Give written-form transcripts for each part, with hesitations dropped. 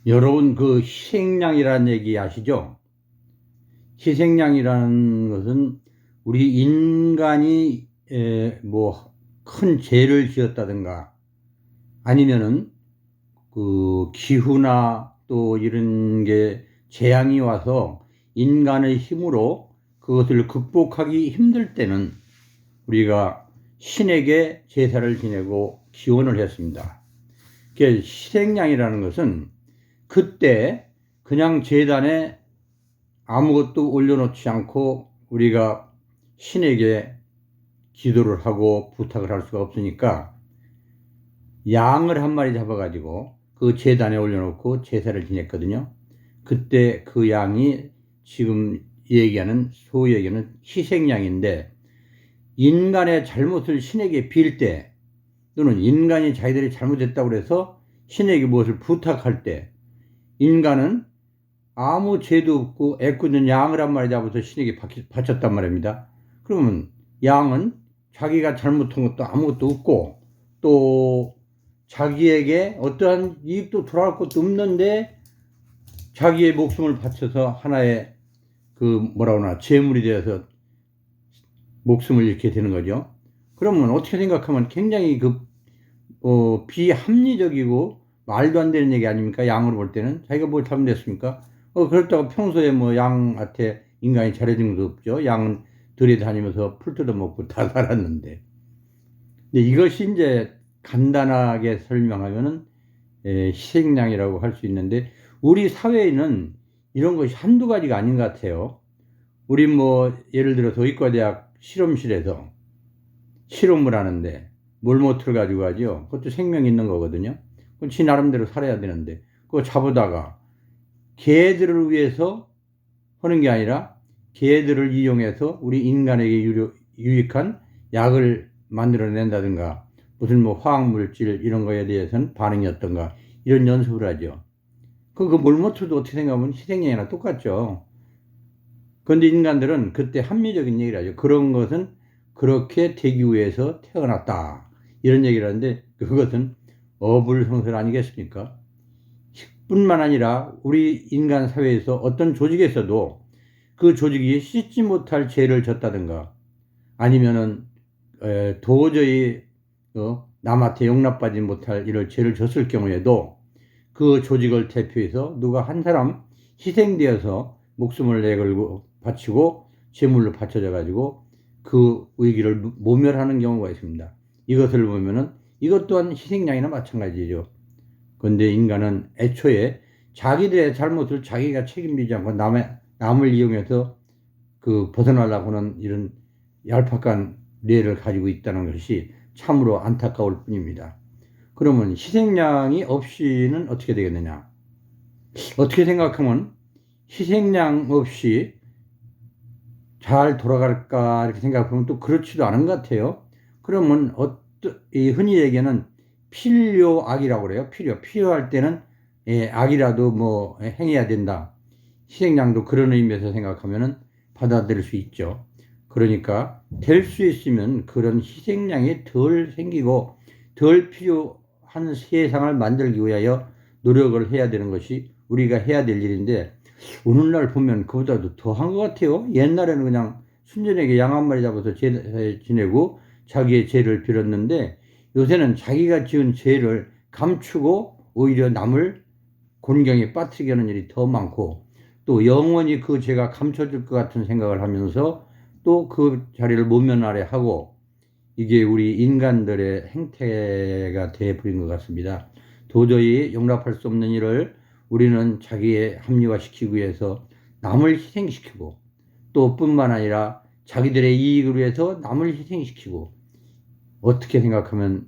여러분, 그 희생양이라는 얘기 아시죠? 희생양이라는 것은 우리 인간이 뭐 큰 죄를 지었다든가 아니면은 그 기후나 또 이런 게 재앙이 와서 인간의 힘으로 그것을 극복하기 힘들 때는 우리가 신에게 제사를 지내고 기원을 했습니다. 그 희생양이라는 것은 그때 그냥 제단에 아무것도 올려놓지 않고 우리가 신에게 기도를 하고 부탁을 할 수가 없으니까 양을 한 마리 잡아가지고 그 제단에 올려놓고 제사를 지냈거든요. 그때 그 양이 지금 얘기하는 소위 얘기하는 희생양인데, 인간의 잘못을 신에게 빌 때, 또는 인간이 자기들이 잘못했다고 해서 신에게 무엇을 부탁할 때, 인간은 아무 죄도 없고 애꿎은 양을 한 마리 잡아서 신에게 바쳤단 말입니다. 그러면 양은 자기가 잘못한 것도 아무것도 없고 또 자기에게 어떠한 이익도 돌아올 것도 없는데 자기의 목숨을 바쳐서 하나의 그 뭐라 그러나 제물이 되어서 목숨을 잃게 되는 거죠. 그러면 어떻게 생각하면 굉장히 비합리적이고 말도 안 되는 얘기 아닙니까? 양으로 볼 때는 자기가 뭘 잘못했습니까? 그렇다고 평소에 뭐 양한테 인간이 잘해준 것도 없죠. 양은 들에 다니면서 풀 뜯어먹고 다 살았는데. 근데 이것이 이제 간단하게 설명하면은 희생양이라고 할 수 있는데, 우리 사회에는 이런 것이 한두 가지가 아닌 것 같아요. 우리 뭐 예를 들어서 의과대학 실험실에서 실험을 하는데 몰모트를 가지고 하죠. 그것도 생명 있는 거거든요. 그건 지 나름대로 살아야 되는데 그거 잡아다가 개들을 위해서 하는 게 아니라 개들을 이용해서 우리 인간에게 유익한 약을 만들어낸다든가 무슨 뭐 화학물질 이런 거에 대해서는 반응이 어떤가 이런 연습을 하죠. 그 몰모트도 어떻게 생각하면 희생양이랑 똑같죠. 그런데 인간들은 그때 합리적인 얘기를 하죠. 그런 것은 그렇게 되기 위해서 태어났다 이런 얘기를 하는데, 그것은 어불성설 아니겠습니까? 뿐만 아니라 우리 인간 사회에서 어떤 조직에서도 그 조직이 씻지 못할 죄를 졌다든가 아니면은 도저히 남한테 용납받지 못할 이런 죄를 졌을 경우에도 그 조직을 대표해서 누가 한 사람 희생되어서 목숨을 내걸고 바치고 제물로 바쳐져 가지고 그 위기를 모멸하는 경우가 있습니다. 이것을 보면은 이것 또한 희생양이나 마찬가지죠. 그런데 인간은 애초에 자기들의 잘못을 자기가 책임지지 않고 남을 이용해서 벗어나려고 하는 이런 얄팍한 뇌를 가지고 있다는 것이 참으로 안타까울 뿐입니다. 그러면 희생양이 없이는 어떻게 되겠느냐? 어떻게 생각하면 희생양 없이 잘 돌아갈까 이렇게 생각하면 또 그렇지도 않은 것 같아요. 그러면 흔히 얘기하는 필요악이라고 그래요. 필요할 때는 악이라도 뭐 행해야 된다. 희생양도 그런 의미에서 생각하면은 받아들일 수 있죠. 그러니까 될 수 있으면 그런 희생양이 덜 생기고 덜 필요한 세상을 만들기 위하여 노력을 해야 되는 것이 우리가 해야 될 일인데, 오늘날 보면 그보다도 더 한 것 같아요. 옛날에는 그냥 순전하게 양 한 마리 잡아서 지내고 자기의 죄를 빌었는데, 요새는 자기가 지은 죄를 감추고 오히려 남을 곤경에 빠뜨리게 하는 일이 더 많고, 또 영원히 그 죄가 감춰질 것 같은 생각을 하면서 또 그 자리를 모면하려 하고, 이게 우리 인간들의 행태가 되어버린 것 같습니다. 도저히 용납할 수 없는 일을 우리는 자기의 합리화시키기 위해서 남을 희생시키고, 또 뿐만 아니라 자기들의 이익을 위해서 남을 희생시키고, 어떻게 생각하면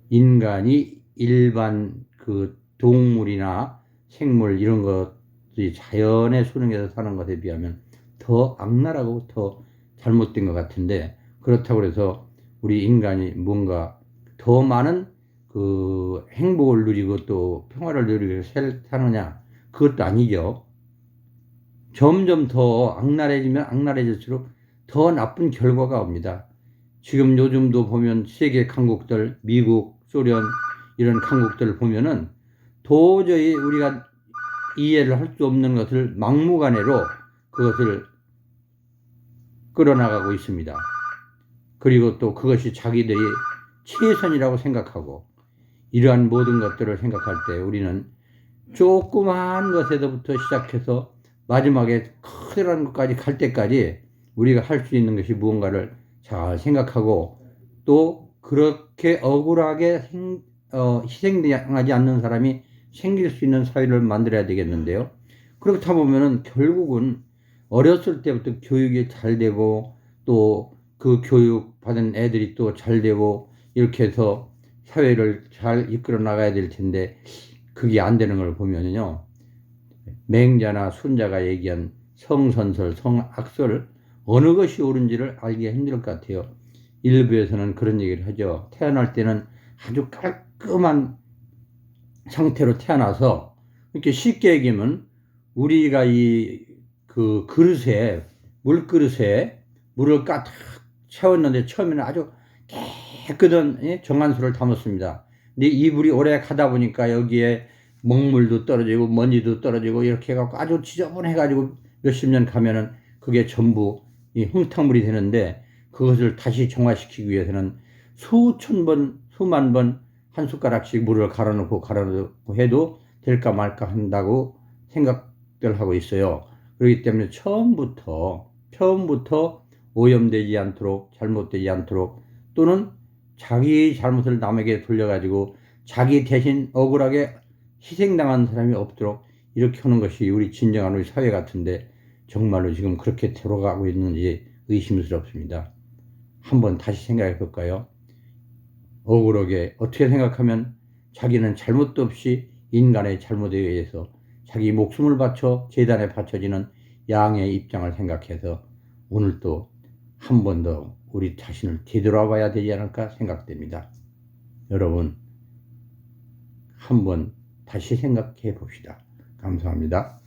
인간이 일반 그 동물이나 생물 이런 것들이 자연의 수능에서 사는 것에 비하면 더 악랄하고 더 잘못된 것 같은데, 그렇다고 해서 우리 인간이 뭔가 더 많은 그 행복을 누리고 또 평화를 누리고 사느냐? 그것도 아니죠. 점점 더 악랄해지면 악랄해질수록 더 나쁜 결과가 옵니다. 지금 요즘도 보면 세계 강국들, 미국, 소련 이런 강국들을 보면은 도저히 우리가 이해를 할 수 없는 것을 막무가내로 그것을 끌어나가고 있습니다. 그리고 또 그것이 자기들이 최선이라고 생각하고, 이러한 모든 것들을 생각할 때 우리는 조그마한 것에서부터 시작해서 마지막에 커다란 것까지 갈 때까지 우리가 할 수 있는 것이 무언가를 잘 생각하고, 또 그렇게 억울하게 희생당하지 않는 사람이 생길 수 있는 사회를 만들어야 되겠는데요. 그렇다 보면은 결국은 어렸을 때부터 교육이 잘 되고, 또 그 교육 받은 애들이 또 잘 되고, 이렇게 해서 사회를 잘 이끌어 나가야 될 텐데, 그게 안 되는 걸 보면요, 맹자나 순자가 얘기한 성선설, 성악설, 어느 것이 옳은지를 알기가 힘들 것 같아요. 일부에서는 그런 얘기를 하죠. 태어날 때는 아주 깔끔한 상태로 태어나서, 이렇게 쉽게 얘기하면 우리가 그 그릇에, 물그릇에 물을 가득 채웠는데 처음에는 아주 깨끗한 정한수를 담았습니다. 근데 이 물이 오래 가다 보니까 여기에 먹물도 떨어지고 먼지도 떨어지고 이렇게 해갖고 아주 지저분해가지고 몇십 년 가면은 그게 전부 이 흙탕물이 되는데, 그것을 다시 정화시키기 위해서는 수천 번, 수만 번 한 숟가락씩 물을 갈아놓고 해도 될까 말까 한다고 생각들 하고 있어요. 그렇기 때문에 처음부터 오염되지 않도록, 잘못되지 않도록, 또는 자기 잘못을 남에게 돌려가지고 자기 대신 억울하게 희생당한 사람이 없도록 이렇게 하는 것이 우리 진정한 우리 사회 같은데, 정말로 지금 그렇게 돌아가고 있는지 의심스럽습니다. 한번 다시 생각해 볼까요? 억울하게 어떻게 생각하면 자기는 잘못도 없이 인간의 잘못에 의해서 자기 목숨을 바쳐 재단에 바쳐지는 양의 입장을 생각해서 오늘 또 한 번 더 우리 자신을 되돌아봐야 되지 않을까 생각됩니다. 여러분, 한번 다시 생각해 봅시다. 감사합니다.